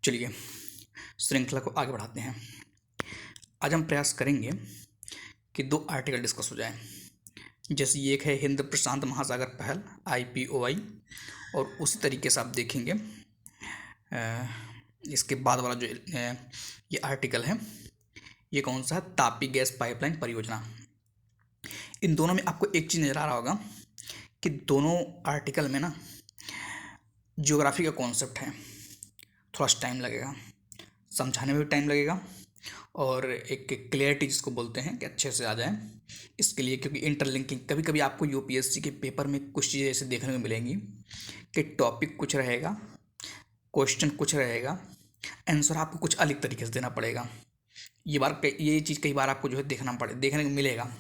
चलिए श्रृंखला को आगे बढ़ाते हैं। आज हम प्रयास करेंगे कि दो आर्टिकल डिस्कस हो जाएं। जैसे ये एक है हिंद प्रशांत महासागर पहल IPOI, और उसी तरीके से आप देखेंगे इसके बाद वाला जो ये आर्टिकल है ये कौन सा है, तापी गैस पाइपलाइन परियोजना। इन दोनों में आपको एक चीज़ नज़र आ रहा होगा कि दोनों आर्टिकल में ना ज्योग्राफी का कॉन्सेप्ट है। थोड़ा सा टाइम लगेगा, समझाने में भी टाइम लगेगा, और एक क्लियरिटी जिसको बोलते हैं कि अच्छे से आ जाए इसके लिए, क्योंकि इंटरलिंकिंग कभी कभी आपको UPSC के पेपर में कुछ चीज़ें ऐसे देखने को मिलेंगी कि टॉपिक कुछ रहेगा, क्वेश्चन कुछ रहेगा, आंसर आपको कुछ अलग तरीके से देना पड़ेगा। ये चीज़ कई बार आपको जो है देखने को मिलेगा।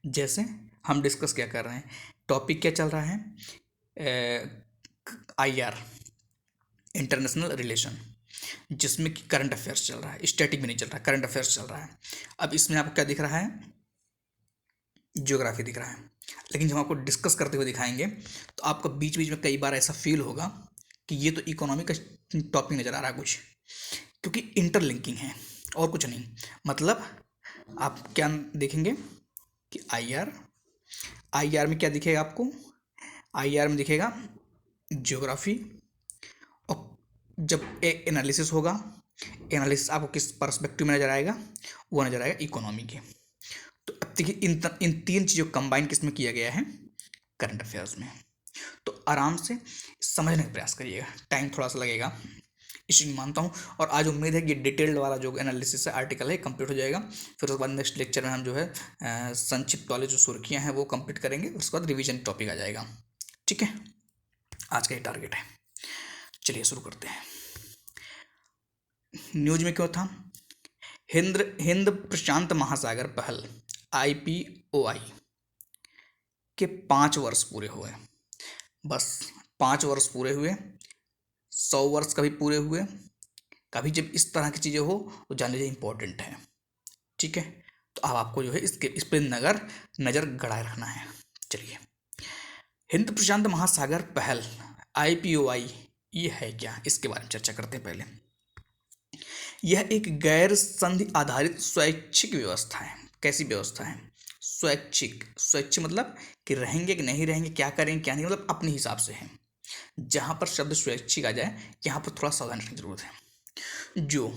जैसे हम डिस्कस क्या कर रहे हैं, टॉपिक क्या चल रहा है, IR इंटरनेशनल रिलेशन, जिसमें कि करंट अफेयर्स चल रहा है, स्टैटिक भी नहीं चल रहा है, करंट अफेयर्स चल रहा है। अब इसमें आपको क्या दिख रहा है, ज्योग्राफी दिख रहा है। लेकिन जब आपको डिस्कस करते हुए दिखाएंगे तो आपको बीच बीच में कई बार ऐसा फील होगा कि ये तो इकोनॉमी का टॉपिक नज़र आ रहा है कुछ, क्योंकि इंटरलिंकिंग है और कुछ नहीं। मतलब आप क्या देखेंगे कि IR में क्या दिखेगा आपको, IR में दिखेगा ज्योग्राफी, और जब एक एनालिसिस होगा, एनालिसिस आपको किस पर्सपेक्टिव में नज़र आएगा, वो नज़र आएगा इकोनॉमी के। तो अब देखिए इन तीन चीज़ों को कंबाइन किस में किया गया है, करंट अफेयर्स में। तो आराम से समझने का प्रयास करिएगा, टाइम थोड़ा सा लगेगा इसलिए मानता हूँ। और आज उम्मीद है कि डिटेल्ड वाला जो एनालिसिस है आर्टिकल है कंप्लीट हो जाएगा। फिर उसके बाद नेक्स्ट लेक्चर में हम जो है संक्षिप्त वाले जो सुर्खियाँ हैं वो कंप्लीट करेंगे, उसके बाद रिवीजन टॉपिक आ जाएगा। ठीक है, आज का ये टारगेट है। चलिए शुरू करते हैं। न्यूज में क्यों था, हिंद प्रशांत महासागर पहल IPOI के 5 वर्ष पूरे हुए। बस 5 वर्ष पूरे हुए, 100 वर्ष कभी पूरे हुए, कभी जब इस तरह की चीज़ें हो तो जान लीजिए इंपॉर्टेंट है। ठीक है, तो अब आपको जो है इस पर नज़र गड़ाए रखना है। चलिए, हिंद प्रशांत महासागर पहल IPOI ये है क्या, इसके बारे में चर्चा करते हैं। पहले यह एक गैर संधि आधारित स्वैच्छिक व्यवस्था है। कैसी व्यवस्था है, स्वैच्छिक मतलब कि रहेंगे कि नहीं रहेंगे, क्या करेंगे क्या नहीं, मतलब अपने हिसाब से है। जहां पर शब्द स्वैच्छिक आ जाए यहाँ पर थोड़ा सावधान रखने की जरूरत है। जो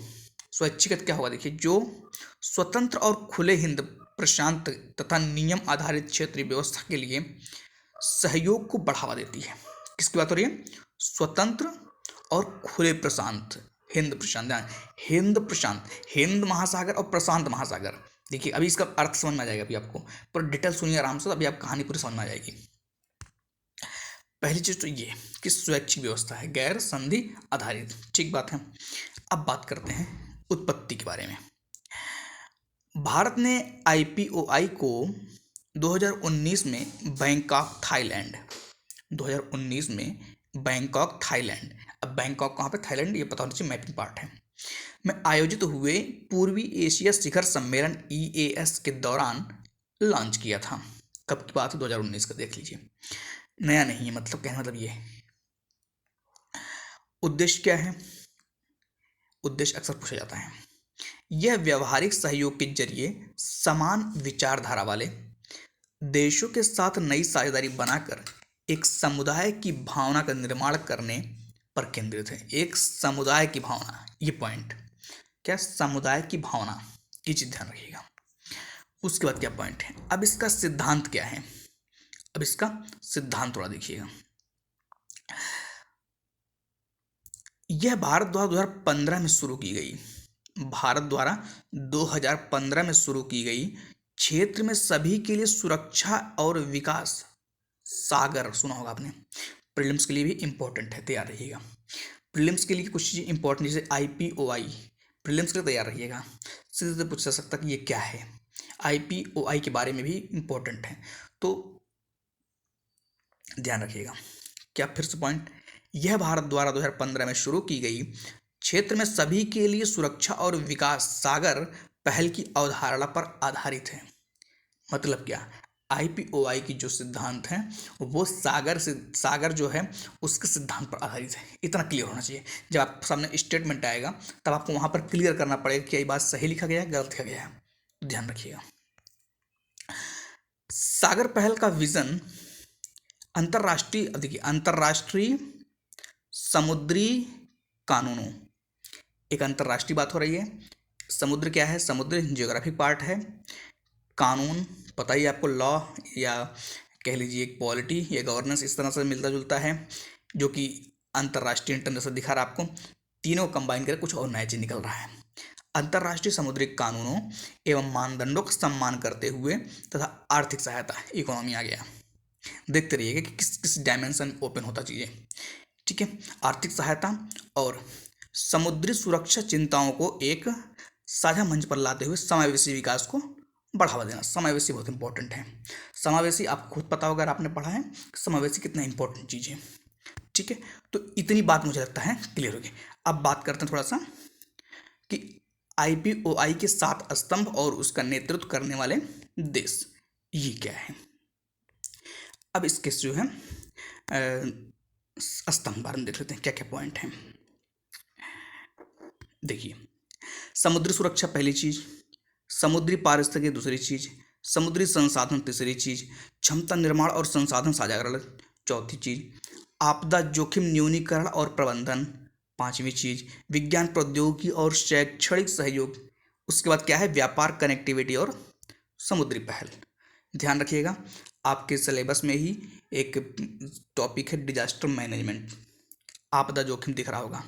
स्वैच्छिक क्या होगा, देखिए, जो स्वतंत्र और खुले हिंद प्रशांत तथा नियम आधारित क्षेत्रीय व्यवस्था के लिए सहयोग को बढ़ावा देती है। किसकी बात हो रही है, स्वतंत्र और खुले प्रशांत हिंद प्रशांत, हिंद प्रशांत, हिंद महासागर और प्रशांत महासागर। देखिए अभी इसका अर्थ समझ में आ जाएगा, अभी आपको पर डिटेल सुनिए आराम से, अभी आप कहानी पूरी समझ में आ जाएगी। पहली चीज तो ये कि स्वैच्छिक व्यवस्था है, गैर संधि आधारित, ठीक बात है। अब बात करते हैं उत्पत्ति के बारे में। भारत ने IPOI को 2019 में बैंकॉक थाईलैंड, 2019 में बैंकॉक थाईलैंड, अब बैंकॉक कहाँ पे, थाईलैंड, ये पता होना चाहिए, मैपिंग पार्ट है, में आयोजित हुए पूर्वी एशिया शिखर सम्मेलन EAS के दौरान लॉन्च किया था। कब की बात है, 2019 का, देख लीजिए, नया नहीं है। मतलब कहने मतलब ये उद्देश्य क्या है, उद्देश्य अक्सर पूछा जाता है। यह व्यवहारिक सहयोग के जरिए समान विचारधारा वाले देशों के साथ नई साझेदारी बनाकर एक समुदाय की भावना का निर्माण करने पर केंद्रित है। एक समुदाय की भावना, ये पॉइंट क्या, समुदाय की भावना, ये चीज ध्यान रखिएगा। उसके बाद क्या पॉइंट है, अब इसका सिद्धांत क्या है, अब इसका सिद्धांत थोड़ा देखिएगा। यह भारत द्वारा 2015 में शुरू की गई, भारत द्वारा 2015 में शुरू की गई क्षेत्र में सभी के लिए सुरक्षा और विकास सागर, सुना होगा आपने, प्रीलिम्स के लिए भी इंपॉर्टेंट है, तैयार रहिएगा। प्रीलिम्स के लिए कुछ चीज़ें इंपॉर्टेंट, जैसे IPOI, प्रीलिम्स के लिए तैयार रहिएगा, सीधे से पूछ सकता कि ये क्या है, IPOI के बारे में भी इंपॉर्टेंट है, तो ध्यान रखिएगा। क्या, फिर से पॉइंट, यह भारत द्वारा 2015 में शुरू की गई क्षेत्र में सभी के लिए सुरक्षा और विकास सागर पहल की अवधारणा पर आधारित है। मतलब क्या, आईपीओआई की जो सिद्धांत हैं वो सागर जो है उसके सिद्धांत पर आधारित है। इतना क्लियर होना चाहिए। जब आप सामने स्टेटमेंट आएगा तब आपको वहां पर क्लियर करना पड़ेगा कि ये बात सही लिखा गया है गलत लिखा गया है, ध्यान रखिएगा। सागर पहल का विजन अंतरराष्ट्रीय समुद्री कानूनों, एक अंतरराष्ट्रीय बात हो रही है। समुद्र क्या है? समुद्र जियोग्राफिक पार्ट है। कानून पता ही आपको, लॉ या कह लीजिए एक पॉलिटी या गवर्नेंस इस तरह से मिलता जुलता है, जो कि अंतरराष्ट्रीय इंटरनेशनल दिखा रहा है आपको। तीनों कंबाइन करके कुछ और नया चीज निकल रहा है। अंतरराष्ट्रीय समुद्री कानूनों एवं मानदंडों का सम्मान करते हुए तथा आर्थिक सहायता, इकोनॉमी आ गया। देखते रहिएगा कि किस किस डायमेंशन ओपन होता चीजें, ठीक है। आर्थिक सहायता और समुद्री सुरक्षा चिंताओं को एक साझा मंच पर लाते हुए समावेशी विकास को बढ़ावा देना। समावेशी बहुत इंपॉर्टेंट है। समावेशी आपको खुद पता होगा अगर आपने पढ़ा है, समावेशी कितना इंपॉर्टेंट चीज है, ठीक है। तो इतनी बात मुझे लगता है क्लियर होगी। अब बात करते हैं थोड़ा सा कि आईपीओआई के 7 स्तंभ और उसका नेतृत्व करने वाले देश ये क्या है। अब इसके जो है स्तंभ बारे में देख लेते हैं क्या क्या पॉइंट हैं। देखिए, समुद्री सुरक्षा पहली चीज, समुद्री पारिस्थितिकी दूसरी चीज, समुद्री संसाधन तीसरी चीज, क्षमता निर्माण और संसाधन साझाकरण चौथी चीज, आपदा जोखिम न्यूनीकरण और प्रबंधन पांचवी चीज, विज्ञान प्रौद्योगिकी और शैक्षणिक सहयोग। उसके बाद क्या है? व्यापार, कनेक्टिविटी और समुद्री पहल। ध्यान रखिएगा आपके सिलेबस में ही एक टॉपिक है डिजास्टर मैनेजमेंट, आपदा जोखिम दिख रहा होगा।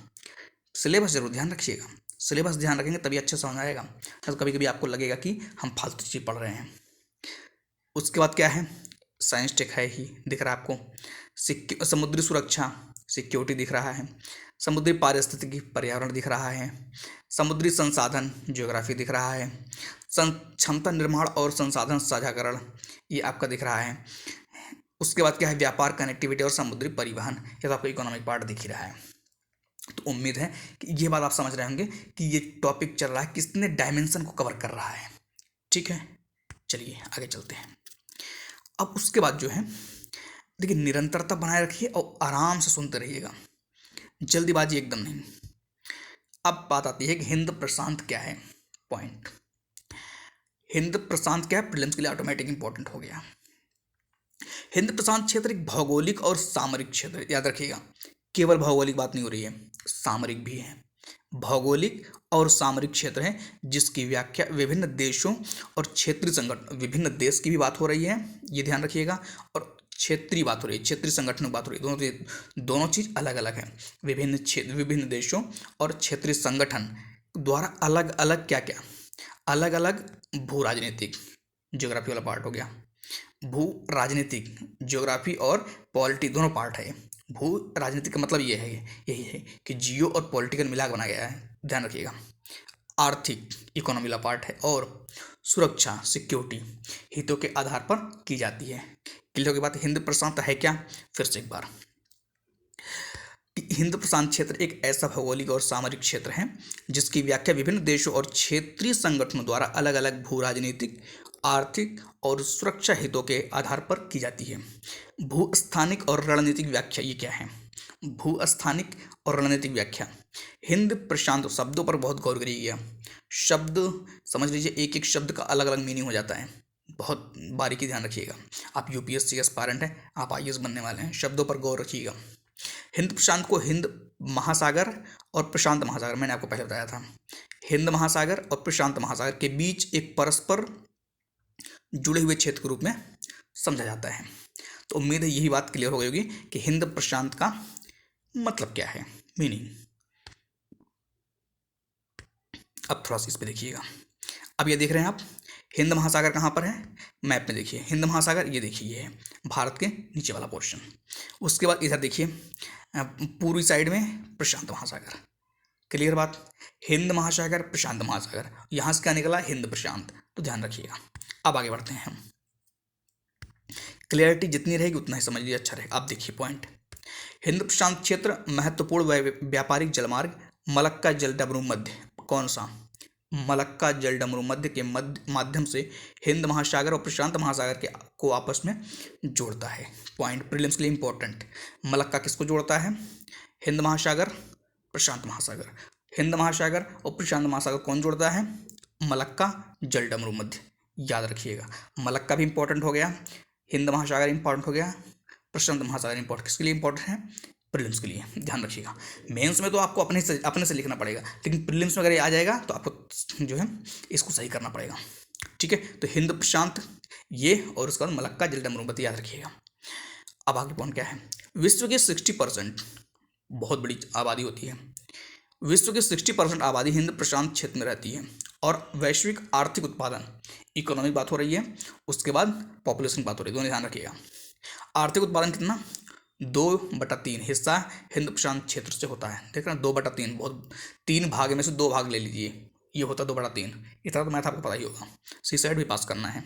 सिलेबस जरूर ध्यान रखिएगा, सिलेबस ध्यान रखेंगे तभी अच्छा समझ आएगा। तो कभी कभी आपको लगेगा कि हम फालतू चीज पढ़ रहे हैं। उसके बाद क्या है? साइंस टेक है ही दिख रहा है आपको। समुद्री सुरक्षा सिक्योरिटी दिख रहा है। समुद्री पारिस्थितिकी पर्यावरण दिख रहा है। समुद्री संसाधन जियोग्राफी दिख रहा है। क्षमता निर्माण और संसाधन साझाकरण ये आपका दिख रहा है। उसके बाद क्या है? व्यापार, कनेक्टिविटी और समुद्री परिवहन, ये तो आपको इकोनॉमिक पार्ट दिख ही रहा है। तो उम्मीद है कि ये बात आप समझ रहे होंगे कि ये टॉपिक चल रहा है कितने डायमेंशन को कवर कर रहा है, ठीक है। चलिए आगे चलते हैं। अब उसके बाद जो है देखिए, निरंतरता बनाए रखिए और आराम से सुनते रहिएगा, जल्दीबाजी एकदम नहीं। अब बात आती है कि हिंद प्रशांत क्या है। पॉइंट, हिंद प्रशांत क्या है? प्रीलिम्स के लिए ऑटोमेटिक इंपॉर्टेंट हो गया। हिंद प्रशांत क्षेत्र एक भौगोलिक और सामरिक क्षेत्र, याद रखिएगा, केवल भौगोलिक बात नहीं हो रही है, सामरिक भी है। भौगोलिक और सामरिक क्षेत्र है जिसकी व्याख्या विभिन्न देशों और क्षेत्रीय संगठन, विभिन्न देश की भी बात हो रही है, ये ध्यान रखिएगा, और क्षेत्रीय बात हो रही है, क्षेत्रीय संगठनों की बात हो रही है। दोनों चीज अलग अलग है। विभिन्न देशों और क्षेत्रीय संगठन द्वारा अलग अलग क्या क्या, अलग अलग भू राजनीतिक, ज्योग्राफी वाला पार्ट हो गया, भू राजनीतिक, ज्योग्राफी और पॉलिटी दोनों पार्ट है। भू राजनीतिक का मतलब ये है, यही है कि जियो और पॉलिटिकल मिला बनाया गया है, ध्यान रखिएगा। आर्थिक, इकोनॉमी वाला पार्ट है, और सुरक्षा, सिक्योरिटी हितों के आधार पर की जाती है। क्लियर की बात। हिंद प्रशांत है क्या? फिर से एक बार, हिंद प्रशांत क्षेत्र एक ऐसा भौगोलिक और सामरिक क्षेत्र है जिसकी व्याख्या विभिन्न देशों और क्षेत्रीय संगठनों द्वारा अलग अलग भू राजनीतिक, आर्थिक और सुरक्षा हितों के आधार पर की जाती है। भूस्थानिक और रणनीतिक व्याख्या, ये क्या है? भूस्थानिक और रणनीतिक व्याख्या, हिंद प्रशांत शब्दों पर बहुत गौर करिएगा। शब्द समझ लीजिए, एक एक शब्द का अलग अलग मीनिंग हो जाता है, बहुत बारीकी ध्यान रखिएगा। आप यूपीएससी एस्पायरेंट हैं, आप आईएएस बनने वाले हैं, शब्दों पर गौर रखिएगा। हिंद प्रशांत को हिंद महासागर और प्रशांत महासागर, मैंने आपको पहले बताया था, हिंद महासागर और प्रशांत महासागर के बीच एक परस्पर जुड़े हुए क्षेत्र के रूप में समझा जाता है। तो उम्मीद है यही बात क्लियर हो गई होगी कि हिंद प्रशांत का मतलब क्या है, मीनिंग। अब थोड़ा सा इस पे देखिएगा। अब ये देख रहे हैं आप, हिंद महासागर कहाँ पर है? मैप में देखिए, हिंद महासागर ये देखिए, ये है भारत के नीचे वाला पोर्शन। उसके बाद इधर देखिए, पूर्वी साइड में प्रशांत महासागर। क्लियर बात, हिंद महासागर, प्रशांत महासागर, यहाँ से क्या निकला? हिंद प्रशांत। तो ध्यान रखिएगा। अब आगे बढ़ते हैं हम। क्लियरिटी जितनी रहेगी उतना ही समझ लीजिए अच्छा रहेगा। आप देखिए पॉइंट, हिंद प्रशांत क्षेत्र महत्वपूर्ण व्यापारिक जलमार्ग, मलक्का जलडब्रू मध्य, कौन सा? मलक्का जलडमरू मध्य के माध्यम से हिंद महासागर और प्रशांत महासागर के को आपस में जोड़ता है। पॉइंट प्रीलिम्स के लिए इंपॉर्टेंट। मलक्का किसको जोड़ता है? हिंद महासागर, प्रशांत महासागर। हिंद महासागर और प्रशांत महासागर कौन जोड़ता है? मलक्का जलडमरू मध्य। याद रखिएगा, मलक्का भी इंपॉर्टेंट हो गया, हिंद महासागर इंपॉर्टेंट हो गया, प्रशांत महासागर इंपॉर्टेंट किसके लिए इंपॉर्टेंट है? प्रीलिम्स के लिए। ध्यान रखिएगा, मेंस में तो आपको अपने से लिखना पड़ेगा, लेकिन प्रीलिम्स में अगर ये आ जाएगा तो आपको जो है इसको सही करना पड़ेगा। ठीक है, तो हिंद प्रशांत ये, और उसके बाद मलक्का जलडमरू मध्य, याद रखिएगा। अब आगे पॉइंट क्या है? विश्व के 60%, बहुत बड़ी आबादी होती है, विश्व की 60% आबादी हिंद प्रशांत क्षेत्र में रहती है, और वैश्विक आर्थिक उत्पादन, इकोनॉमिक बात हो रही है, उसके बाद पॉपुलेशन बात हो रही है, दोनों ध्यान रखिएगा। आर्थिक उत्पादन कितना? 2/3 हिस्सा हिंद प्रशांत क्षेत्र से होता है। देख रहे हैं, 2/3, बहुत 3 भाग में से 2 भाग ले लीजिए, ये होता है 2/3। इतना तो मैथ आपको पता ही होगा, सी साइड भी पास करना है,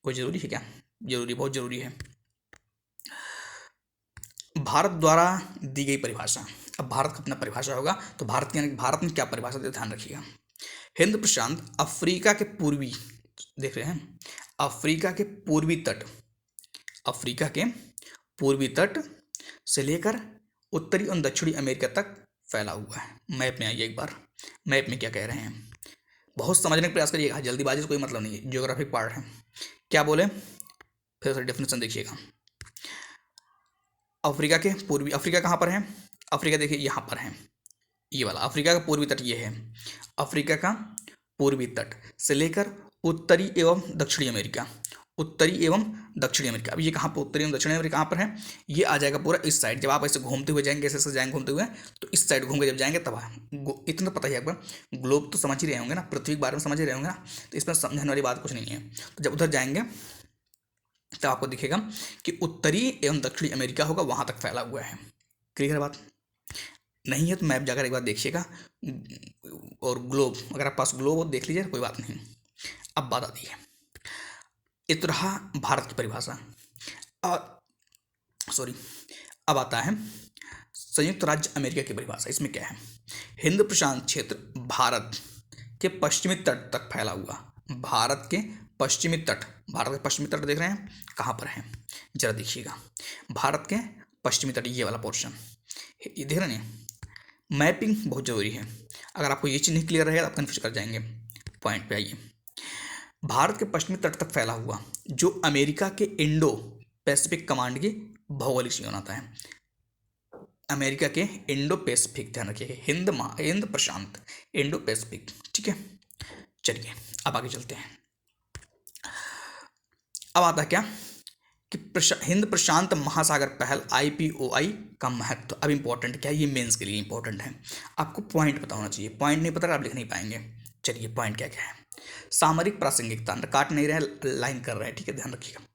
कोई जरूरी है क्या? जरूरी, बहुत जरूरी है। भारत द्वारा दी गई परिभाषा, अब भारत का अपना परिभाषा होगा, तो भारत में क्या परिभाषा देते, ध्यान रखिएगा। हिंद प्रशांत अफ्रीका के पूर्वी, देख रहे हैं, अफ्रीका के पूर्वी तट, अफ्रीका के पूर्वी तट से लेकर उत्तरी और दक्षिणी अमेरिका तक फैला हुआ है। मैप में आइए एक बार, मैप में क्या कह रहे हैं, बहुत समझने का प्रयास करिएगा, जल्दीबाजी से कोई मतलब नहीं है, ज्योग्राफिक पार्ट है। क्या बोले, फिर से डेफिनेशन देखिएगा। अफ्रीका के पूर्वी, अफ्रीका कहाँ पर है? अफ्रीका देखिए यहाँ पर है, ये वाला अफ्रीका का पूर्वी तट ये है। अफ्रीका का पूर्वी तट से लेकर उत्तरी एवं दक्षिणी अमेरिका, उत्तरी एवं दक्षिणी अमेरिका। अब ये कहाँ पर उत्तरी एवं दक्षिणी अमेरिका कहाँ पर है? ये आ जाएगा पूरा इस साइड। जब आप ऐसे घूमते हुए जाएंगे, ऐसे जाएंगे घूमते हुए, तो इस साइड घूम के जब जाएंगे तब इतना पता ही है आपको, ग्लोब तो समझ ही रहे होंगे ना, पृथ्वी के बारे में समझ ही रहे होंगे ना, तो इसमें समझने वाली बात कुछ नहीं है। तो जब उधर जाएंगे तो आपको दिखेगा कि उत्तरी एवं दक्षिणी अमेरिका होगा, वहां तक फैला हुआ है। क्लियर बात? नहीं है तो मैप जाकर एक बार देखिएगा, और ग्लोब, अगर आप पास ग्लोब हो देख लीजिए, कोई बात नहीं। अब बात आती है, ये तो रहा भारत की परिभाषा। सॉरी, अब आता है संयुक्त राज्य अमेरिका की परिभाषा। इसमें क्या है? हिंद प्रशांत क्षेत्र भारत के पश्चिमी तट तक फैला हुआ, भारत के पश्चिमी तट, भारत के पश्चिमी तट देख रहे हैं कहाँ पर है, जरा देखिएगा, भारत के पश्चिमी तट, ये वाला पोर्शन, ये देख रहे हैं। मैपिंग बहुत जरूरी है, अगर आपको ये चीज़ नहीं क्लियर रहेगा आप कन्फ्यूज कर जाएंगे। पॉइंट पे आइए, भारत के पश्चिमी तट तक फैला हुआ, जो अमेरिका के इंडो पैसिफिक कमांड की भौगोलिक सीमा बनाता है, अमेरिका के इंडो पैसिफिक, ध्यान रखिएगा, हिंद प्रशांत, इंडो पैसिफिक। ठीक है, चलिए अब आगे चलते हैं। अब आता क्या कि हिंद प्रशांत महासागर पहल IPOI का महत्व। अब इंपॉर्टेंट क्या है, ये मेंस के लिए इंपॉर्टेंट है, आपको पॉइंट पता होना चाहिए, पॉइंट नहीं पता आप लिख नहीं पाएंगे। चलिए पॉइंट क्या क्या है? सामरिक प्रासंगिकता, काट नहीं रहे, लाइन कर रहे हैं, ठीक है, ध्यान रखिएगा।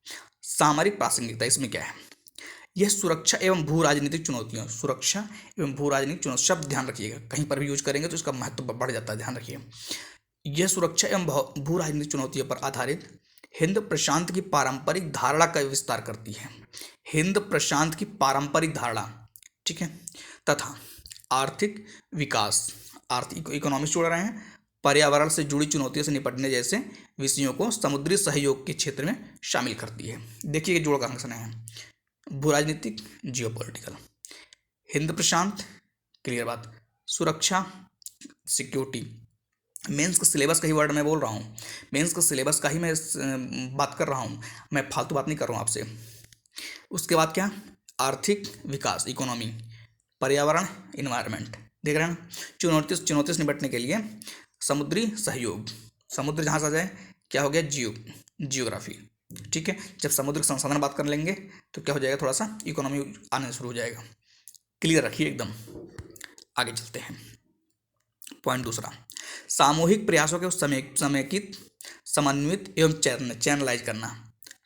सामरिक प्रासंगिकता, इसमें क्या है? यह सुरक्षा एवं भू राजनीतिक चुनौतियों, सुरक्षा एवं भू राजनीतिक चुनौती, शब्द ध्यान रखिएगा, कहीं पर भी यूज करेंगे तो इसका महत्व बढ़ जाता है, ध्यान रखिए। यह सुरक्षा एवं भू राजनीतिक चुनौतियों पर आधारित हिंद प्रशांत की पारंपरिक धारणा का विस्तार करती है, हिंद प्रशांत की पारंपरिक धारणा, ठीक है, तथा आर्थिक विकास, आर्थिक इकोनॉमिक्स जोड़ रहे हैं, पर्यावरण से जुड़ी चुनौतियों से निपटने जैसे विषयों को समुद्री सहयोग के क्षेत्र में शामिल करती है। देखिए जोड़ का फंक्शन है, भू राजनीतिक, जियोपॉलिटिकल, हिंद प्रशांत, क्लियर बात, सुरक्षा, सिक्योरिटी। मेंस का सिलेबस का ही वर्ड मैं बोल रहा हूँ, मेंस का सिलेबस का ही मैं बात कर रहा हूँ, मैं फालतू बात नहीं कर रहा हूँ आपसे। उसके बाद क्या? आर्थिक विकास, इकोनॉमी, पर्यावरण, इन्वायरमेंट, देख रहे हैं। चुनौती से निपटने के लिए समुद्री सहयोग, समुद्र जहाँ से आ जाए, क्या हो गया? जियोग्राफी, ठीक है। जब समुद्र के संसाधन बात कर लेंगे तो क्या हो जाएगा, थोड़ा सा इकोनॉमी आने शुरू हो जाएगा। क्लियर रखिए एकदम। आगे चलते हैं, पॉइंट दूसरा, सामूहिक प्रयासों के समेकित, समन्वित एवं चैनलाइज करना,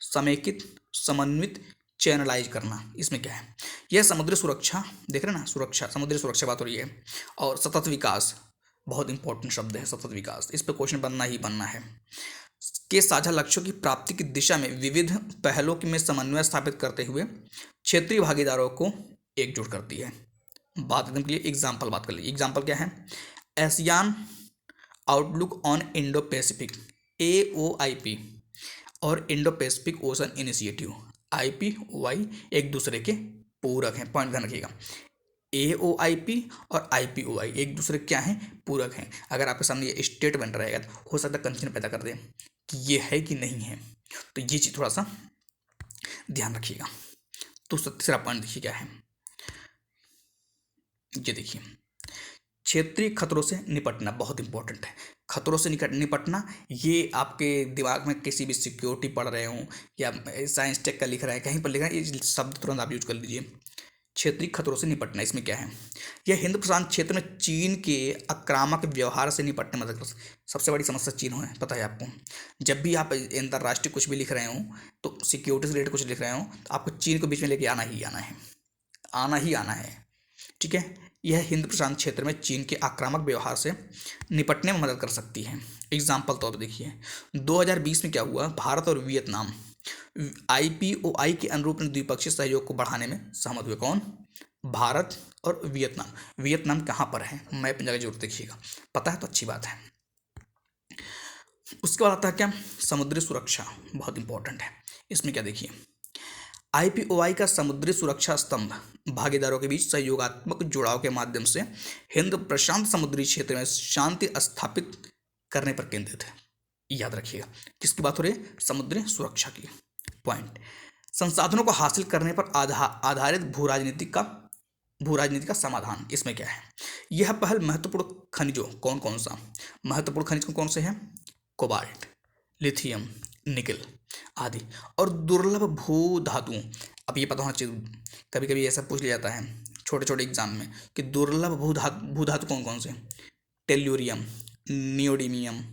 समेकित, समन्वित, चैनलाइज करना। इसमें क्या है? यह समुद्री सुरक्षा, देख रहे हैं ना, सुरक्षा, समुद्री सुरक्षा बात हो रही है, और सतत विकास, बहुत इंपॉर्टेंट शब्द है सतत विकास, इस पर क्वेश्चन बनना ही बनना है, के साझा लक्ष्यों की प्राप्ति की दिशा में विविध पहलों में समन्वय स्थापित करते हुए क्षेत्रीय भागीदारों को एकजुट करती है। बात एकदम क्लियर, एग्जाम्पल बात कर लीजिए। एग्जाम्पल क्या है? ASEAN outlook on Indo Pacific, AOIP, और Indo Pacific ocean initiative, IPOI, एक दूसरे के पूरक हैं। पॉइंट ध्यान रखिएगा, AOIP और IPOI एक दूसरे क्या हैं, पूरक हैं। अगर आपके सामने ये स्टेटमेंट रहेगा तो हो सकता है कंफ्यूजन पैदा कर दे कि ये है कि नहीं है, तो ये चीज़ थोड़ा सा ध्यान रखिएगा। तो तीसरा पॉइंट देखिए क्या है, ये देखिए, क्षेत्रीय खतरों से निपटना बहुत इंपॉर्टेंट है। खतरों से निपटना, ये आपके दिमाग में किसी भी सिक्योरिटी पढ़ रहे हो या साइंस टेक का लिख रहे हैं, कहीं पर लिख रहे हैं, ये शब्द तुरंत आप यूज कर लीजिए। क्षेत्रीय खतरों से निपटना, इसमें क्या है, यह हिंद प्रशांत क्षेत्र में चीन के आक्रामक व्यवहार से निपटने में मदद कर। सबसे बड़ी समस्या चीन है, पता है आपको। जब भी आप अंतर्राष्ट्रीय कुछ भी लिख रहे हो, तो सिक्योरिटी से रिलेटेड कुछ लिख रहे हो, तो आपको चीन को बीच में लेके आना ही आना है, आना ही आना है। ठीक है, यह हिंद प्रशांत क्षेत्र में चीन के आक्रामक व्यवहार से निपटने में मदद कर सकती है। एग्जाम्पल तौर पर देखिए, 2020 में क्या हुआ, भारत और वियतनाम IPOI के अनुरूप द्विपक्षीय सहयोग को बढ़ाने में सहमत हुए। कौन, भारत और वियतनाम। वियतनाम कहाँ पर है, मैप में जगह जरूर देखिएगा, पता है तो अच्छी बात है। उसके बाद आता है क्या, समुद्री सुरक्षा, बहुत इंपॉर्टेंट है। इसमें क्या देखिए, IPOI का समुद्री सुरक्षा स्तंभ भागीदारों के बीच सहयोगात्मक जुड़ाव के माध्यम से हिंद प्रशांत समुद्री क्षेत्र में शांति स्थापित करने पर केंद्रित है। याद रखिएगा, किसकी बात हो रही है, समुद्री सुरक्षा की। पॉइंट, संसाधनों को हासिल करने पर आधारित भू राजनीति का समाधान। इसमें क्या है, यह पहल महत्वपूर्ण खनिजों, कौन कौन सा महत्वपूर्ण खनिज कौन से हैं, कोबाल्ट, लिथियम, निकल आदि, और दुर्लभ भू धातुओं। अब ये पता होना चाहिए, कभी कभी ऐसा पूछ लिया जाता है छोटे छोटे एग्जाम में कि दुर्लभ भू धातु कौन कौन से, टेल्यूरियम, नियोडिमियम।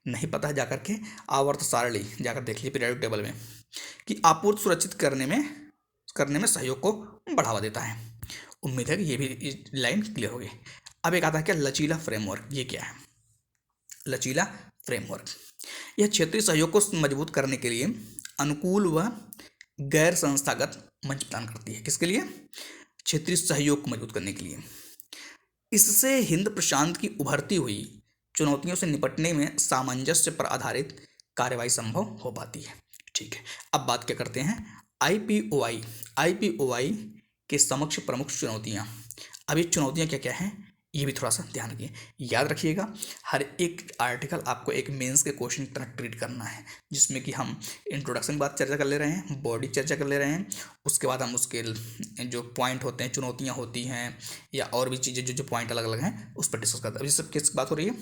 नहीं पता है जाकर के आवर्त सारणी जाकर देख लीजिए पीरियोडिक टेबल में, कि आपूर्ति सुरक्षित करने में सहयोग को बढ़ावा देता है। उम्मीद है कि ये भी लाइन क्लियर होगी। अब एक आता है क्या, लचीला फ्रेमवर्क। ये क्या है, लचीला फ्रेमवर्क, यह क्षेत्रीय सहयोग को मजबूत करने के लिए अनुकूल व गैर संस्थागत मंच प्रदान करती है। किसके लिए, क्षेत्रीय सहयोग को मजबूत करने के लिए। इससे हिंद प्रशांत की उभरती हुई चुनौतियों से निपटने में सामंजस्य पर आधारित कार्रवाई संभव हो पाती है। ठीक है, अब बात क्या करते हैं, IPOI के समक्ष प्रमुख चुनौतियां। अब ये चुनौतियां क्या क्या हैं, ये भी थोड़ा सा ध्यान रखिए, याद रखिएगा। हर एक आर्टिकल आपको एक मेंस के क्वेश्चन की तरह ट्रीट करना है, जिसमें कि हम इंट्रोडक्शन की बात चर्चा कर ले रहे हैं, बॉडी चर्चा कर ले रहे हैं, उसके बाद हम उसके जो पॉइंट होते हैं, चुनौतियां होती हैं, या और भी चीज़ें जो पॉइंट अलग अलग हैं उस पर डिस्कस करते हैं। अभी सब किस बात हो रही है,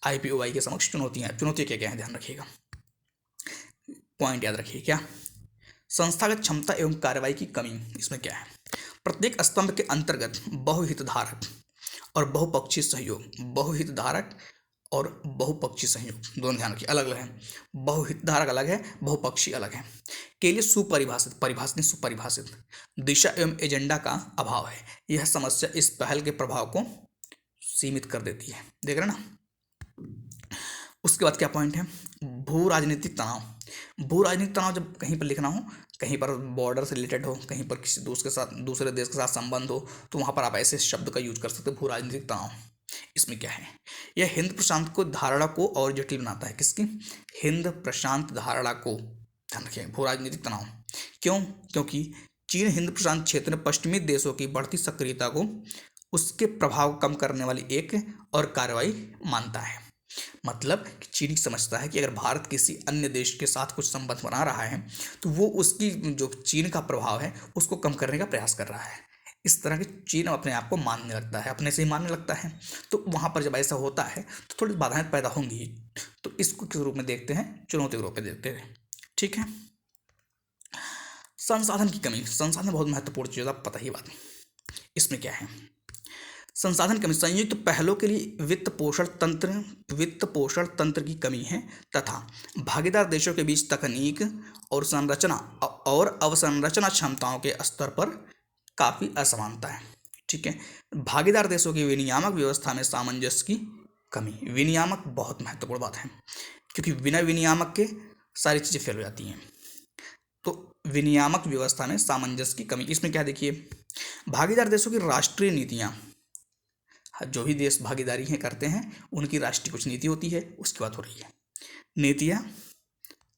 IPOI के समक्ष चुनौतियाँ क्या क्या हैं, ध्यान रखिएगा। पॉइंट याद रखिए, क्या, संस्थागत क्षमता एवं कार्रवाई की कमी। इसमें क्या है, प्रत्येक स्तंभ के अंतर्गत बहुहितधारक और बहुपक्षीय सहयोग, बहुहितधारक और बहुपक्षीय सहयोग दोनों ध्यान रखिए, अलग अलग है। बहुहितधारक अलग है, बहुपक्षी अलग है, के लिए सुपरिभाषित दिशा एवं एजेंडा का अभाव है। यह समस्या इस पहल के प्रभाव को सीमित कर देती है, देख रहे ना। उसके बाद क्या पॉइंट है, भू राजनीतिक तनाव। भू राजनीतिक तनाव जब कहीं पर लिखना हो, कहीं पर बॉर्डर से रिलेटेड हो, कहीं पर किसी दूसरे देश के साथ संबंध हो, तो वहाँ पर आप ऐसे शब्द का यूज कर सकते हो, भू राजनीतिक तनाव। इसमें क्या है, यह हिंद प्रशांत को धारणा को और जटिल बनाता है। किसकी, हिंद प्रशांत धारणा को, ध्यान रखिए, भू राजनीतिक तनाव। क्यों, क्योंकि चीन हिंद प्रशांत क्षेत्र में पश्चिमी देशों की बढ़ती सक्रियता को उसके प्रभाव कम करने वाली एक और कार्रवाई मानता है। मतलब कि चीन समझता है कि अगर भारत किसी अन्य देश के साथ कुछ संबंध बना रहा है, तो वो उसकी जो चीन का प्रभाव है उसको कम करने का प्रयास कर रहा है। इस तरह के चीन अपने आप को मानने लगता है, अपने से ही मानने लगता है। तो वहाँ पर जब ऐसा होता है तो थोड़ी बाधाएं पैदा होंगी। तो इसको किस रूप में देखते हैं, चुनौती के रूप में देखते हैं। ठीक है, संसाधन की कमी। संसाधन बहुत महत्वपूर्ण चीज़, आप पता ही बात। इसमें क्या है, संसाधन कमी, संयुक्त पहलों के लिए वित्त पोषण तंत्र की कमी है, तथा भागीदार देशों के बीच तकनीक और अवसंरचना क्षमताओं के स्तर पर काफ़ी असमानता है। ठीक है, भागीदार देशों की विनियामक व्यवस्था में सामंजस्य की कमी। विनियामक बहुत महत्वपूर्ण बात है, क्योंकि बिना विनियामक के सारी चीज़ें फेल हो जाती हैं। तो विनियामक व्यवस्था में सामंजस्य की कमी, इसमें क्या देखिए, भागीदार देशों की राष्ट्रीय नीतियाँ जो भी देश भागीदारी है करते हैं उनकी राष्ट्रीय कुछ नीति होती है, उसकी बात हो रही है। नीतियाँ,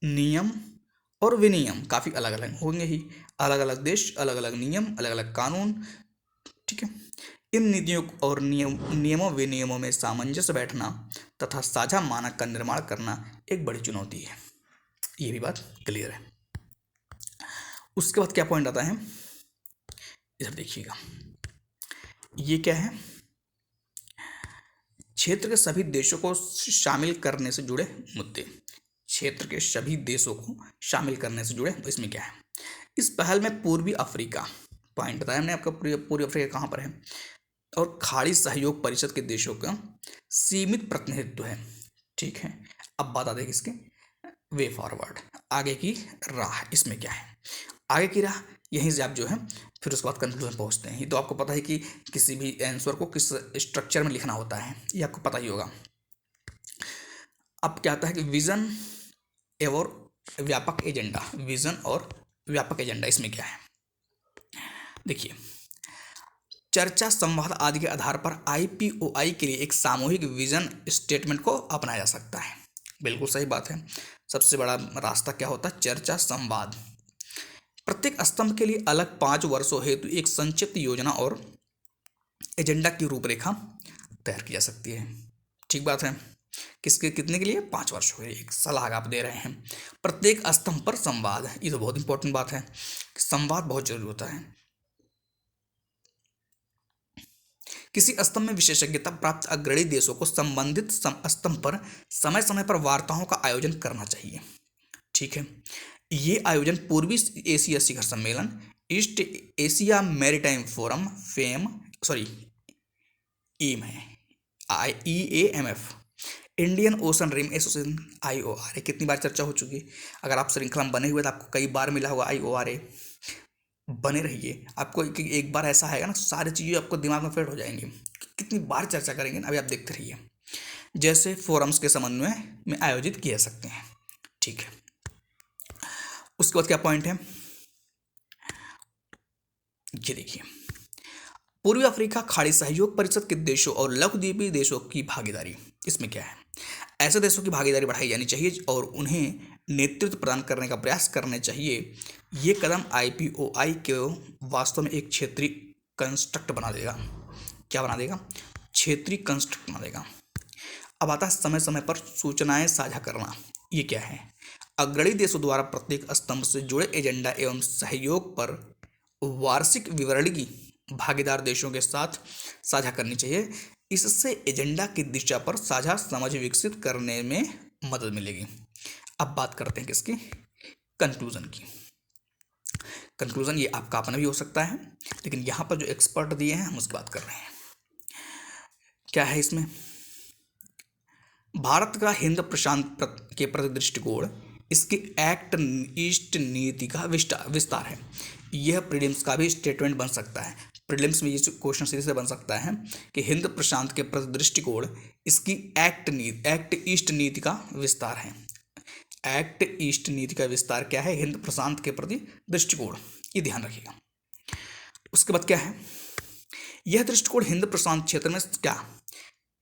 नियम और विनियम काफ़ी अलग अलग होंगे ही, अलग अलग देश, अलग अलग नियम, अलग अलग कानून, ठीक है। इन नीतियों और नियमों विनियमों में सामंजस्य बैठना तथा साझा मानक का निर्माण करना एक बड़ी चुनौती है, ये भी बात क्लियर है। उसके बाद क्या पॉइंट आता है, इधर देखिएगा, ये क्या है, क्षेत्र के सभी देशों को शामिल करने से जुड़े मुद्दे। क्षेत्र के सभी देशों को शामिल करने से जुड़े, इसमें क्या है, इस पहल में पूर्वी अफ्रीका, पॉइंट बताया हमने आपका, पूर्वी अफ्रीका कहाँ पर है, और खाड़ी सहयोग परिषद के देशों का सीमित प्रतिनिधित्व है, ठीक है। अब बात आती है किसके, वे फॉरवर्ड, आगे की राह। इसमें क्या है, आगे की राह, यहीं से आप जो है फिर उसके बाद कंक्लूजन पहुंचते हैं। ये तो आपको पता है कि किसी भी आंसर को किस स्ट्रक्चर में लिखना होता है, ये आपको पता ही होगा। अब क्या आता है कि विजन और व्यापक एजेंडा, विजन और व्यापक एजेंडा, इसमें क्या है, देखिए, चर्चा, संवाद आदि के आधार पर IPOI के लिए एक सामूहिक विजन स्टेटमेंट को अपनाया जा सकता है। बिल्कुल सही बात है, सबसे बड़ा रास्ता क्या होता है, चर्चा संवाद। प्रत्येक स्तंभ के लिए अलग 5 वर्षों हेतु एक संक्षिप्त योजना और एजेंडा की रूपरेखा तैयार की जा सकती है, ठीक बात है। किसके कितने के लिए, 5 वर्षों के लिए एक सलाह आप दे रहे हैं। प्रत्येक स्तंभ पर संवाद, ये तो बहुत इंपॉर्टेंट बात है, संवाद बहुत जरूरी होता है। किसी स्तंभ में विशेषज्ञता प्राप्त अग्रणी देशों को संबंधित स्तंभ पर समय समय पर वार्ताओं का आयोजन करना चाहिए, ठीक है। ये आयोजन पूर्वी एशिया शिखर सम्मेलन, ईस्ट एशिया मैरीटाइम फोरम, एम है, EAMF, Indian ocean rim association, IORA, कितनी बार चर्चा हो चुकी है। अगर आप श्रृंखला में बने हुए तो आपको कई बार मिला होगा IORA, बने रहिए, आपको एक बार ऐसा आएगा ना, सारी चीज़ें आपको दिमाग में फिट हो जाएंगी, कितनी बार चर्चा करेंगे ना, अभी आप देखते रहिए। जैसे फोरम्स के समन्वय में आयोजित किए जा सकते हैं, ठीक है। उसके बाद क्या पॉइंट है, ये देखिए, पूर्वी अफ्रीका खाड़ी सहयोग परिषद के देशों और लघुद्वीपीय देशों की भागीदारी, इसमें क्या है, ऐसे देशों की भागीदारी बढ़ाई जानी चाहिए और उन्हें नेतृत्व प्रदान करने का प्रयास करने चाहिए। ये कदम IPOI को वास्तव में एक क्षेत्रीय कंस्ट्रक्ट बना देगा, क्या बना देगा, क्षेत्रीय कंस्ट्रक्ट बना देगा। अब आता है समय समय पर सूचनाएं साझा करना, ये क्या है, अग्रणी देशों द्वारा प्रत्येक स्तंभ से जुड़े एजेंडा एवं सहयोग पर वार्षिक विवरणगी भागीदार देशों के साथ साझा करनी चाहिए। इससे एजेंडा की दिशा पर साझा समझ विकसित करने में मदद मिलेगी। अब बात करते हैं किसकी, कंक्लूजन की। कंक्लूजन ये आपका अपना भी हो सकता है, लेकिन यहाँ पर जो एक्सपर्ट दिए हैं हम उसकी बात कर रहे हैं। क्या है इसमें, भारत का हिंद प्रशांत के प्रति दृष्टिकोण इसकी एक्ट ईस्ट नीति का विस्तार है। यह प्रीलिम्स का भी स्टेटमेंट बन सकता है, प्रीलिम्स में ये क्वेश्चन सीधे से बन सकता है कि हिंद प्रशांत के प्रति दृष्टिकोण इसकी एक्ट ईस्ट नीति का विस्तार है। एक्ट ईस्ट नीति का विस्तार क्या है, हिंद प्रशांत के प्रति दृष्टिकोण, ये ध्यान रखिएगा। उसके बाद क्या है, यह दृष्टिकोण हिंद प्रशांत क्षेत्र में क्या,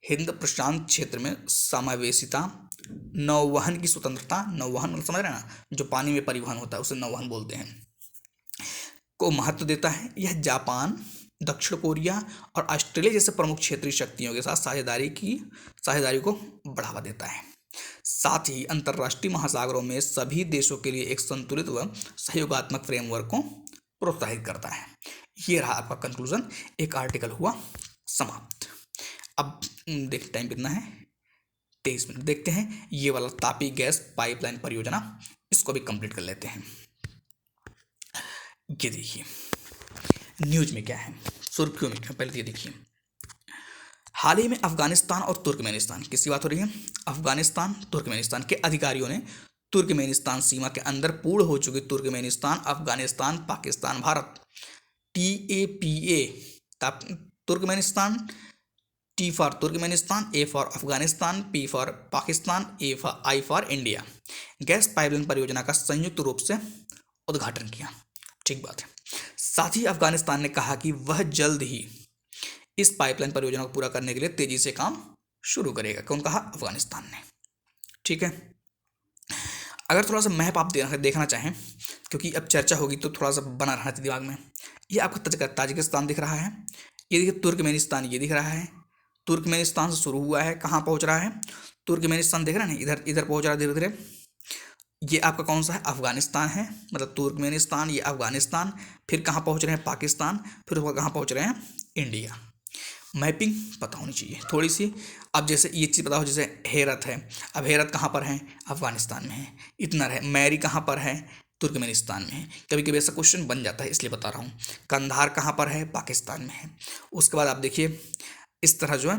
हिंद प्रशांत क्षेत्र में समावेशिता, नौवहन की स्वतंत्रता, नौवहन समझ रहे हैं ना, जो पानी में परिवहन होता है उसे नौवहन बोलते हैं, को महत्व देता है। यह जापान, दक्षिण कोरिया और ऑस्ट्रेलिया जैसे प्रमुख क्षेत्रीय शक्तियों के साथ साझेदारी को बढ़ावा देता है। साथ ही अंतर्राष्ट्रीय महासागरों में सभी देशों के लिए एक संतुलित व सहयोगात्मक फ्रेमवर्क को प्रोत्साहित करता है। ये रहा आपका कंक्लूजन, एक आर्टिकल हुआ समाप्त। अब देख टाइम कितना है, 23 मिनट। देखते हैं ये वाला तापी गैस पाइपलाइन परियोजना, इसको भी कंप्लीट कर लेते हैं। ये देखिए न्यूज में क्या है, सुर्खियों में क्या, पहले ये देखिए, हाल ही में अफगानिस्तान और तुर्कमेनिस्तान, किसकी बात हो रही है, अफगानिस्तान तुर्कमेनिस्तान के अधिकारियों ने तुर्कमेनिस्तान सीमा के अंदर पूर्ण हो चुकी Turkmenistan, Afghanistan, Pakistan, Bharat TAPA Turkmenistan, T for Turkmenistan, A for Afghanistan, P for Pakistan, I for India gas pipeline परियोजना का संयुक्त रूप से उद्घाटन किया, ठीक बात है। साथ ही अफगानिस्तान ने कहा कि वह जल्द ही इस पाइपलाइन परियोजना को पूरा करने के लिए तेजी से काम शुरू करेगा। कौन कहा? अफगानिस्तान ने। ठीक है, अगर थोड़ा सा मैप आप देखना चाहें, क्योंकि अब चर्चा होगी तो थोड़ा सा बना रहना चाहिए दिमाग में। ये आपको ताजिकिस्तान दिख रहा है, ये देखिए तुर्कमेनिस्तान ये दिख रहा है। तुर्कमेनिस्तान से शुरू हुआ है, कहाँ पहुँच रहा है? तुर्कमेनिस्तान दिख रहा है ना, इधर इधर पहुँच रहा है धीरे धीरे। ये आपका कौन सा है? अफगानिस्तान है, मतलब तुर्कमेनिस्तान, ये अफगानिस्तान, फिर कहाँ पहुँच रहे हैं? पाकिस्तान, फिर उसके बाद कहाँ पहुँच रहे हैं? इंडिया। मैपिंग पता होनी चाहिए थोड़ी सी। अब जैसे ये चीज़ पता हो, जैसे हेरत है, अब हेरत कहाँ पर है? अफगानिस्तान में है। इतना है। मैरी कहाँ पर है? तुर्कमेनिस्तान में है। कभी कभी ऐसा क्वेश्चन बन जाता है, इसलिए बता रहा हूँ। कंधार कहाँ पर है? पाकिस्तान में है। उसके बाद आप देखिए इस तरह जो है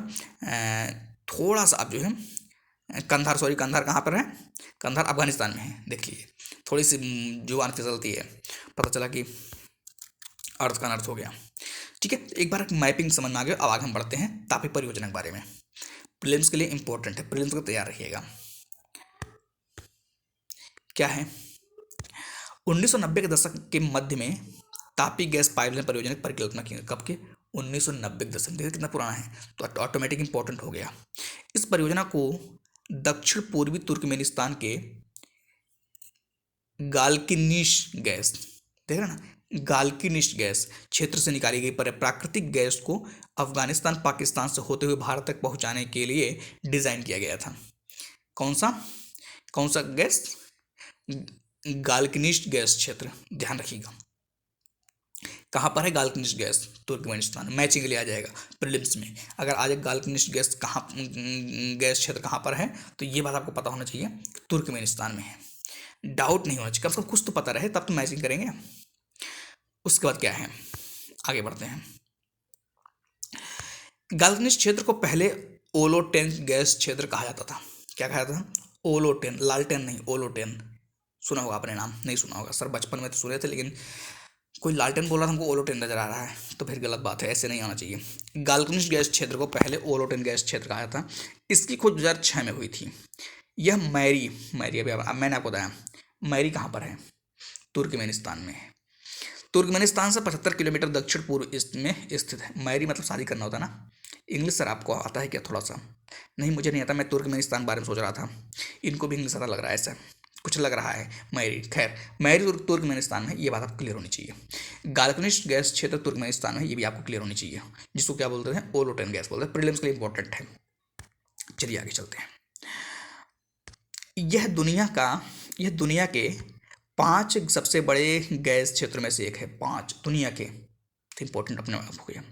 थोड़ा सा आप जो है कंधार, सॉरी कंधार कहाँ पर है? कंधार अफगानिस्तान में है। देख लीजिए थोड़ी सी जुबान फिसलती है, पता चला कि अर्थ का अनर्थ हो गया। ठीक है, एक बार मैपिंग समझ में आ गया। अब आगे हम बढ़ते हैं तापी परियोजना के बारे में। प्रीलिम्स के लिए इंपॉर्टेंट है, प्रीलिम्स को तैयार रखिएगा। क्या है? 1990 के दशक के मध्य में तापी गैस पाइपलाइन परियोजना की परिकल्पना की। कब के? 1990 के दशक। देखिए कितना पुराना है, तो ऑटोमेटिक इंपॉर्टेंट हो गया। इस परियोजना को दक्षिण पूर्वी तुर्कमेनिस्तान के गाल्किनिश गैस, देख रहे ना, गाल्किनिश गैस क्षेत्र से निकाली गई प्राकृतिक गैस को अफगानिस्तान पाकिस्तान से होते हुए भारत तक पहुंचाने के लिए डिजाइन किया गया था। कौन सा? कौन सा गैस? गाल्किनिश गैस क्षेत्र, ध्यान रखिएगा। कहाँ पर है गाल्किनिश गैस? तुर्कमेनिस्तान। मैचिंग के लिए आ जाएगा प्रीलिम्स में। अगर आ जाए गाल्किनिश गैस कहाँ, गैस क्षेत्र कहाँ पर है, तो ये बात आपको पता होना चाहिए, तुर्कमेनिस्तान में है। डाउट नहीं होना चाहिए, कम से कम कुछ तो पता रहे, तब तो मैचिंग करेंगे। उसके बाद क्या है, आगे बढ़ते हैं। गाल्किनिश क्षेत्र को पहले ओलोटेन गैस क्षेत्र कहा जाता था। क्या कहा जाता था? ओलोटेन, लालटेन नहीं, ओलोटेन। सुना होगा आपने नाम, नहीं सुना होगा सर, बचपन में तो सुने थे, लेकिन कोई लालटेन बोल रहा था, हमको ओलोटेन नजर आ रहा है, तो फिर गलत बात है, ऐसे नहीं आना चाहिए। गाल्किनिश गैस क्षेत्र को पहले ओलोटेन गैस क्षेत्र कहा जाता। इसकी खोज 2006 में हुई थी। यह मैरी, मैरी अभी मैंने आपको बताया, मैरी कहाँ पर है? तुर्कमेनिस्तान में है। तुर्कमेनिस्तान से 75 किलोमीटर दक्षिण पूर्व ईस्ट में स्थित है। मैरी मतलब शादी करना होता है ना। इंग्लिश सर आपको आता है क्या? थोड़ा सा नहीं, मुझे नहीं आता, मैं तुर्कमेनिस्तान के बारे में सोच रहा था। इनको भी इंग्लिश आता लग रहा है, ऐसा कुछ लग रहा है। मैरी, खैर मैरी तुर्कमेनिस्तान में, ये बात आपको क्लियर होनी चाहिए। गाल्किनिश गैस क्षेत्र तुर्कमेनिस्तान में, ये भी आपको क्लियर होनी चाहिए, जिसको क्या बोलते हैं? ओलोटेन गैस बोलते हैं। प्रीलिम्स के लिए इंपॉर्टेंट है। चलिए आगे चलते हैं। यह दुनिया के 5 सबसे बड़े गैस क्षेत्र में से एक है। 5 दुनिया के, इंपॉर्टेंट अपने आप हो गया।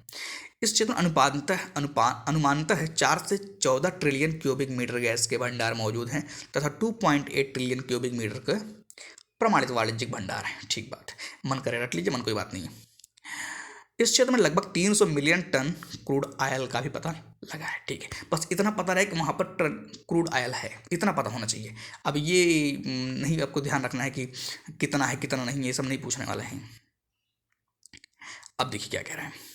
इस क्षेत्र में अनुमानतः 4 से 14 ट्रिलियन क्यूबिक मीटर गैस के भंडार मौजूद हैं तथा 2.8 ट्रिलियन क्यूबिक मीटर का प्रमाणित वाणिज्यिक भंडार है। ठीक बात है, मन करे रख लीजिए, मन कोई बात नहीं है। इस क्षेत्र में लगभग 300 मिलियन टन क्रूड ऑयल का भी पता लगा है। ठीक है, बस इतना पता रहे कि वहाँ पर क्रूड ऑयल है, इतना पता होना चाहिए। अब ये नहीं आपको ध्यान रखना है कि कितना है कितना नहीं, ये सब नहीं पूछने वाले हैं। अब देखिए क्या कह रहे हैं।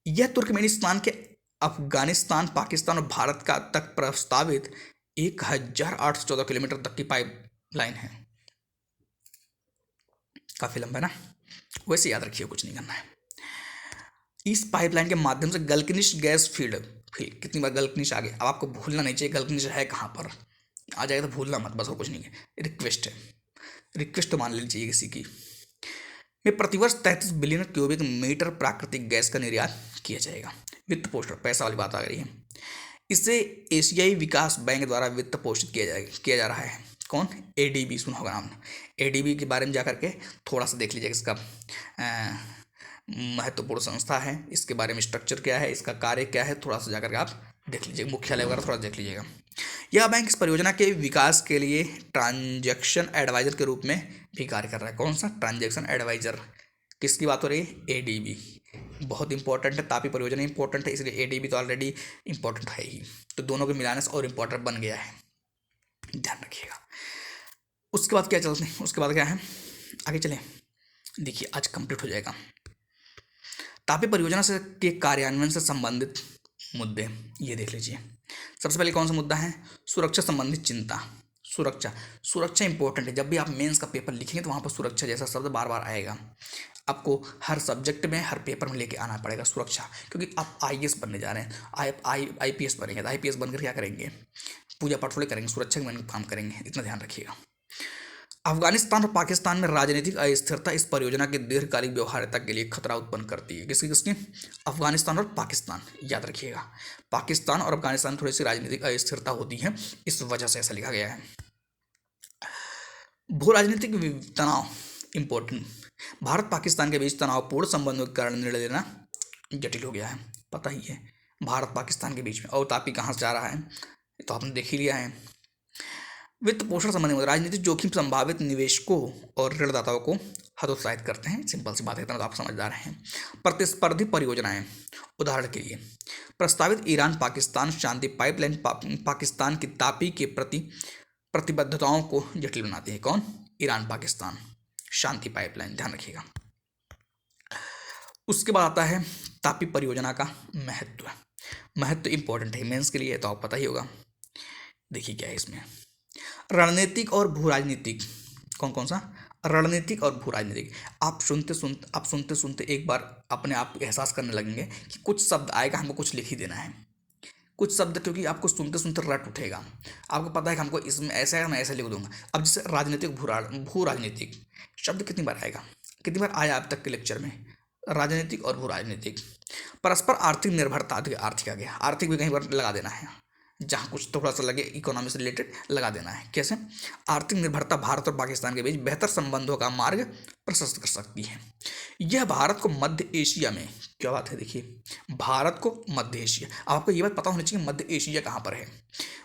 यह तुर्कमेनिस्तान के अफगानिस्तान, पाकिस्तान और भारत का तक प्रस्तावित 1814 किलोमीटर तक की पाइपलाइन है। काफी लंबा ना, वैसे याद रखिए, कुछ नहीं करना है। इस पाइपलाइन के माध्यम से गल्किनिश गैस फील्ड, कितनी बार गल्किनिश आ गया, अब आपको भूलना नहीं चाहिए गल्किनिश है कहाँ पर, आ जाएगा तो भूलना मत, बस और कुछ नहीं है। रिक्वेस्ट है, रिक्वेस्ट तो मान लेनी चाहिए किसी की। में प्रतिवर्ष 33 बिलियन क्यूबिक मीटर प्राकृतिक गैस का निर्यात किया जाएगा। वित्त पोषण, पैसा वाली बात आ गई है। इसे एशियाई विकास बैंक द्वारा वित्त पोषित किया जा रहा है। कौन? एडीबी, सुना होगा नाम। एडीबी के बारे में जाकर के थोड़ा सा देख लीजिएगा, इसका महत्वपूर्ण संस्था है, इसके बारे में स्ट्रक्चर क्या है, इसका कार्य क्या है, थोड़ा सा जाकर के आप देख लीजिएगा, मुख्यालय वगैरह थोड़ा देख लीजिएगा। यह बैंक इस परियोजना के विकास के लिए ट्रांजैक्शन एडवाइजर के रूप में भी कार्य कर रहा है। कौन सा? Transaction advisor. किसकी बात हो रही है? एडीबी। बहुत इंपॉर्टेंट है, तापी परियोजना इंपॉर्टेंट है, इसलिए एडीबी तो ऑलरेडी इंपॉर्टेंट है ही, तो दोनों के मिलाने से और इंपॉर्टेंट बन गया है, ध्यान रखिएगा। उसके बाद क्या चलते हैं, उसके बाद क्या है, आगे चलें। देखिए आज कंप्लीट हो जाएगा। तापी परियोजना से के कार्यान्वयन से संबंधित मुद्दे, ये देख लीजिए। सबसे पहले कौन सा मुद्दा है? सुरक्षा संबंधित चिंता। सुरक्षा। सुरक्षा इंपॉर्टेंट है, जब भी आप मेंस का पेपर लिखेंगे तो वहाँ पर सुरक्षा जैसा शब्द बार बार आएगा। आपको हर सब्जेक्ट में, हर पेपर में लेके आना पड़ेगा सुरक्षा, क्योंकि आप आईएएस बनने जा रहे हैं, आईपीएस बनेंगे, तो आईपीएस बनकर क्या करेंगे, पूजा पाठ थोड़े करेंगे, सुरक्षा के काम करेंगे, इतना ध्यान रखिएगा। अफगानिस्तान और पाकिस्तान में राजनीतिक अस्थिरता इस परियोजना की दीर्घकालिक व्यवहार्यता के लिए खतरा उत्पन्न करती है। किसकी किसकी? अफगानिस्तान और पाकिस्तान, याद रखिएगा। पाकिस्तान और अफगानिस्तान में थोड़ी सी राजनीतिक अस्थिरता होती है, इस वजह से ऐसा लिखा गया है। भू राजनीतिक तनाव इंपॉर्टेंट। भारत पाकिस्तान के बीच तनावपूर्ण संबंधों के कारण निर्णय लेना जटिल हो गया है, पता ही है। भारत पाकिस्तान के बीच में, और तापी कहाँ से जा रहा है तो आपने देख ही लिया है। वित्त पोषण संबंधी राजनीतिक जोखिम संभावित निवेशकों और ऋणदाताओं को हतोत्साहित करते हैं, सिंपल सी बात है, इतना तो आप समझदार हैं। प्रतिस्पर्धी परियोजनाएं, उदाहरण के लिए प्रस्तावित ईरान पाकिस्तान शांति पाइपलाइन पाकिस्तान की तापी के प्रति प्रतिबद्धताओं को जटिल बनाती है। कौन? ईरान पाकिस्तान शांति पाइपलाइन, ध्यान रखिएगा। उसके बाद आता है तापी परियोजना का महत्व। महत्व इंपॉर्टेंट है मेंस के लिए, तो आप पता ही होगा। देखिए क्या है इसमें, रणनीतिक और भू राजनीतिक। कौन कौन सा? रणनीतिक और भू राजनीतिक। आप सुनते सुनते एक बार अपने आप एहसास करने लगेंगे कि कुछ शब्द आएगा, हमको कुछ लिख ही देना है कुछ शब्द, क्योंकि आपको सुनते सुनते रट उठेगा। आपको पता है कि हमको इसमें ऐसा है, मैं ऐसा लिख दूंगा। अब जैसे राजनीतिक, भू राजनीतिक शब्द कितनी बार आएगा, कितनी बार आया अब तक के लेक्चर में? राजनीतिक और भू राजनीतिक। परस्पर आर्थिक निर्भरता, आर्थिक आ गया, आर्थिक भी कहीं पर लगा देना है, जहाँ कुछ थोड़ा सा लगे इकोनॉमी से रिलेटेड लगा देना है। कैसे? आर्थिक निर्भरता भारत और पाकिस्तान के बीच बेहतर संबंधों का मार्ग प्रशस्त कर सकती है। यह भारत को मध्य एशिया में, क्या बात है, देखिए भारत को मध्य एशिया, आपको ये बात पता होनी चाहिए मध्य एशिया कहाँ पर है।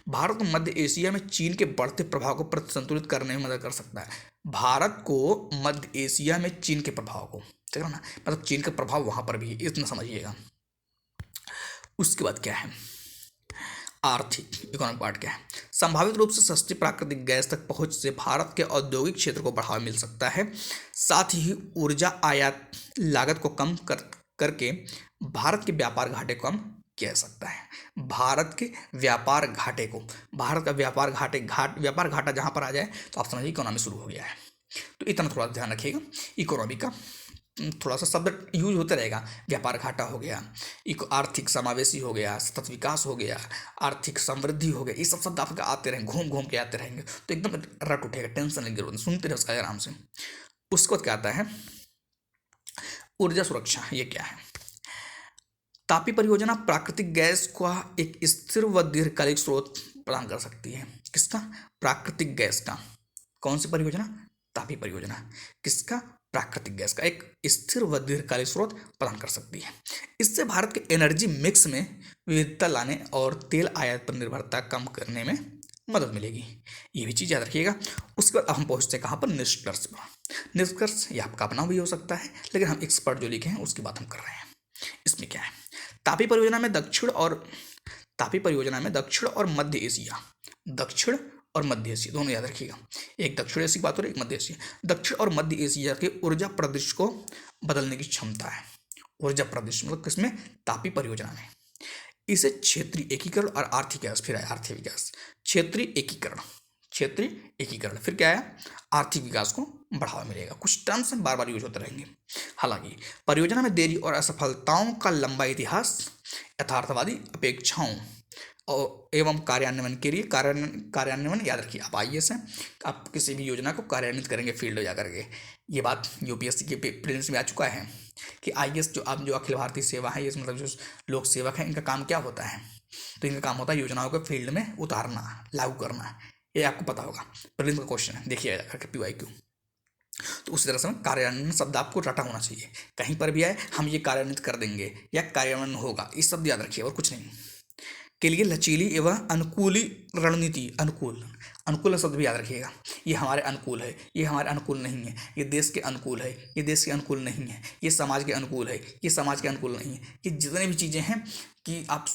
भारत को मध्य एशिया में चीन के बढ़ते प्रभाव को संतुलित करने में मदद कर सकता है। भारत को मध्य एशिया में चीन के प्रभाव को, चलो ना, मतलब चीन का प्रभाव वहां पर भी है, इतना समझिएगा। उसके बाद क्या है, आर्थिक इकोनॉमिक पार्ट क्या है? संभावित रूप से सस्ती प्राकृतिक गैस तक पहुंच से भारत के औद्योगिक क्षेत्र को बढ़ावा मिल सकता है। साथ ही ऊर्जा आयात लागत को कम करके भारत के व्यापार घाटे को कम किया जा सकता है। भारत के व्यापार घाटे को, भारत का व्यापार घाटा जहां पर आ जाए तो आप समझिए इकोनॉमी शुरू हो गया है। तो इतना थोड़ा ध्यान रखिएगा, इकोनॉमी का थोड़ा सा शब्द यूज होता रहेगा। व्यापार घाटा हो गया, आर्थिक समावेशी हो गया, सतत विकास हो गया, आर्थिक समृद्धि हो गया, ये सब शब्द आपके आते रहेंगे, घूम घूम के आते रहेंगे, तो एकदम रट उठेगा, टेंशन नहीं जरूरत, सुनते रहे उसका आराम से। उसके बाद क्या आता है, ऊर्जा सुरक्षा। ये क्या है? तापी परियोजना प्राकृतिक गैस का एक स्थिर व दीर्घकालिक स्रोत प्रदान कर सकती है। किसका? प्राकृतिक गैस का। कौन सी परियोजना? तापी परियोजना। किसका? प्राकृतिक गैस का एक स्थिर व दीर्घकालिक स्रोत प्रदान कर सकती है। इससे भारत के एनर्जी मिक्स में विविधता लाने और तेल आयात पर निर्भरता कम करने में मदद मिलेगी। ये भी चीज़ याद रखिएगा। उसके बाद अब हम पहुंचते हैं कहाँ पर? निष्कर्ष पर। निष्कर्ष ये आपका अपना भी हो सकता है, लेकिन हम एक्सपर्ट जो लिखे हैं उसकी बात हम कर रहे हैं। इसमें क्या है, तापी परियोजना में दक्षिण और मध्य एशिया, दक्षिण और मध्य एशिया दोनों याद रखिएगा। एक दक्षिण एशिया की बात हो रही है, एक मध्य एशिया। दक्षिण और मध्य एशिया के ऊर्जा परिदृश्य को बदलने की क्षमता है। ऊर्जा परिदृश्य मतलब किसमें? तापी परियोजना में। इसे क्षेत्रीय एकीकरण और आर्थिक विकास, फिर है आर्थिक विकास, क्षेत्रीय एकीकरण, फिर क्या है? आर्थिक विकास को बढ़ावा मिलेगा। कुछ टर्म्स बार बार यूज होते रहेंगे। हालांकि परियोजना में देरी और असफलताओं का लंबा इतिहास यथार्थवादी अपेक्षाओं और एवं कार्यान्वयन के लिए कार्यान्वयन याद रखिए। आप आईएएस हैं, आप किसी भी योजना को कार्यान्वित करेंगे फील्ड में जाकर के। ये बात यूपीएससी के प्रीलिम्स में आ चुका है कि आईएएस जो अखिल भारतीय सेवा है, ये मतलब जो लोक सेवक है, इनका काम क्या होता है? तो इनका काम होता है योजनाओं को फील्ड में उतारना, लागू करना। ये आपको पता होगा, प्रीलिम्स का क्वेश्चन है, देखिए जाकर PYQ। तो उसी तरह से कार्यान्वयन शब्द आपको रटा होना चाहिए, कहीं पर भी आए हम ये कार्यान्वित कर देंगे या कार्यान्वयन होगा, इस शब्द याद रखिए और कुछ नहीं। के लिए लचीली एवं अनुकूली रणनीति, अनुकूल शब्द भी याद रखिएगा। ये हमारे अनुकूल है, ये हमारे अनुकूल नहीं है, ये देश के अनुकूल है, ये देश के अनुकूल नहीं है, ये समाज के अनुकूल है, ये समाज के अनुकूल नहीं है। ये जितने भी चीज़ें हैं कि आप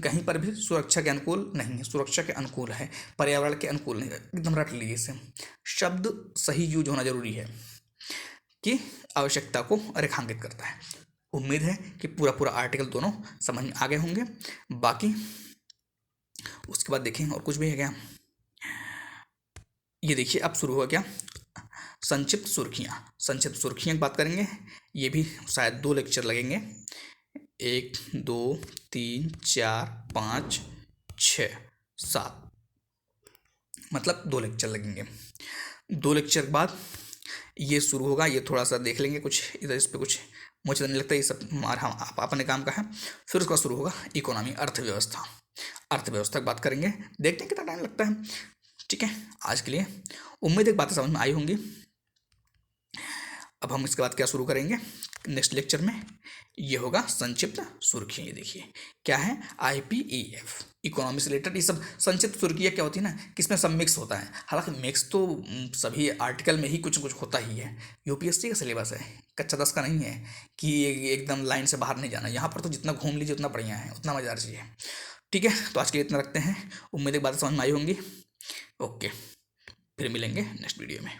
कहीं पर भी सुरक्षा के अनुकूल नहीं है, सुरक्षा के अनुकूल है, पर्यावरण के अनुकूल नहीं है, एकदम रट लीजिए इसे। शब्द सही यूज होना जरूरी है कि आवश्यकता को रेखांकित करता है। उम्मीद है कि पूरा आर्टिकल दोनों समझ में आ गए होंगे। बाकी उसके बाद देखें और कुछ भी है क्या। ये देखिए अब शुरू हुआ क्या, संक्षिप्त सुर्खियाँ। संक्षिप्त सुर्खियाँ की बात करेंगे, ये भी शायद 2 लेक्चर लगेंगे, 1 2 3 4 5 6 7, मतलब 2 लेक्चर लगेंगे। 2 लेक्चर के बाद ये शुरू होगा, ये थोड़ा सा देख लेंगे कुछ इधर, इस पर कुछ मुझे नहीं लगता ये सब हमारा अपने काम का है। फिर उसका शुरू होगा इकोनॉमी, अर्थव्यवस्था। अर्थव्यवस्था की बात करेंगे, देखते हैं कितना टाइम लगता है। ठीक है, आज के लिए उम्मीद है बातें समझ में आई होंगी। अब हम इसके बाद क्या शुरू करेंगे नेक्स्ट लेक्चर में, ये होगा संक्षिप्त सुर्खियाँ। ये देखिए क्या है, IPEF, इकोनॉमी से रिलेटेड। ये सब संक्षिप्त सुर्खियाँ क्या होती है ना, किसमें सब मिक्स होता है। हालांकि मिक्स तो सभी आर्टिकल में ही कुछ कुछ होता ही है। UPSC का सिलेबस है, कक्षा 10 का नहीं है कि एकदम लाइन से बाहर नहीं जाना। यहाँ पर तो जितना घूम लीजिए उतना बढ़िया है, उतना मजा चाहिए। ठीक है, तो आज के लिए इतना रखते हैं। उम्मीद है बातें समझ में आई होंगी। ओके, फिर मिलेंगे नेक्स्ट वीडियो में।